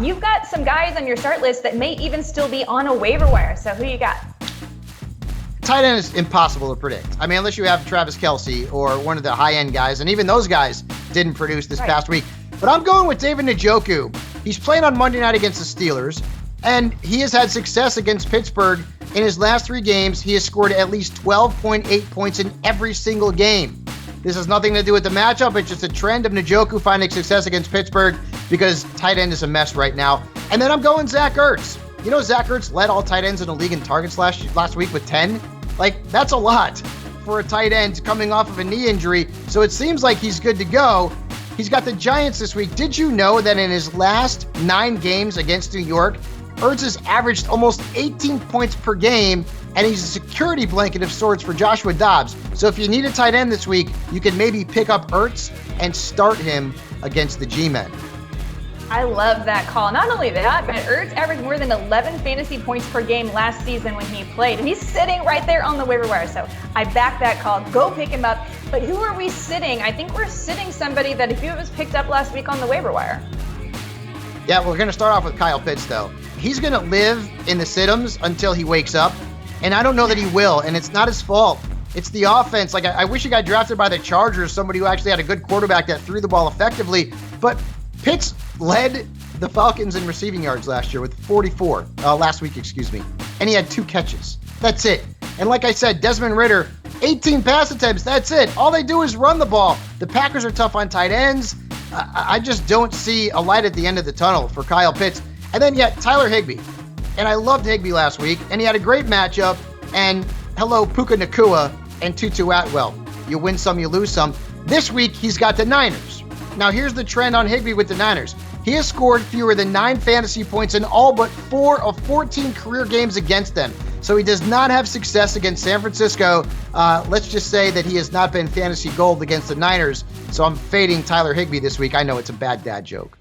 You've got some guys on your start list that may even still be on a waiver wire. So who you got? Tight end is impossible to predict. I mean, unless you have Travis Kelce or one of the high-end guys, and even those guys didn't produce this past week. But I'm going with David Njoku. He's playing on Monday night against the Steelers, and he has had success against Pittsburgh. In his last 3 games, he has scored at least 12.8 points in every single game. This has nothing to do with the matchup. It's just a trend of Njoku finding success against Pittsburgh because tight end is a mess right now. And then I'm going Zach Ertz. You know, Zach Ertz led all tight ends in the league in targets last week with 10. Like, that's a lot for a tight end coming off of a knee injury. So it seems like he's good to go. He's got the Giants this week. Did you know that in his last 9 games against New York, Ertz has averaged almost 18 points per game, and he's a security blanket of sorts for Joshua Dobbs. So if you need a tight end this week, you can maybe pick up Ertz and start him against the G-Men. I love that call. Not only that, but Ertz averaged more than 11 fantasy points per game last season when he played. And he's sitting right there on the waiver wire. So I back that call. Go pick him up. But who are we sitting? I think we're sitting somebody that a few of us picked up last week on the waiver wire. Yeah, we're going to start off with Kyle Pitts, though. He's going to live in the sit-ems until he wakes up. And I don't know that he will. And it's not his fault. It's the offense. Like, I wish he got drafted by the Chargers, somebody who actually had a good quarterback that threw the ball effectively. But Pitts led the Falcons in receiving yards last week, and he had 2 catches. That's it. And like I said, Desmond Ridder, 18 pass attempts. That's it. All they do is run the ball. The Packers are tough on tight ends. I just don't see a light at the end of the tunnel for Kyle Pitts. And then yet Tyler HIGBEE. And I loved HIGBEE last week, and he had a great matchup. And hello, Puka Nacua and Tutu Atwell. You win some, you lose some. This week, he's got the Niners. Now, here's the trend on HIGBEE with the Niners. He has scored fewer than 9 fantasy points in all but 4 of 14 career games against them. So he does not have success against San Francisco. Let's just say that he has not been fantasy gold against the Niners. So I'm fading Tyler HIGBEE this week. I know it's a bad dad joke.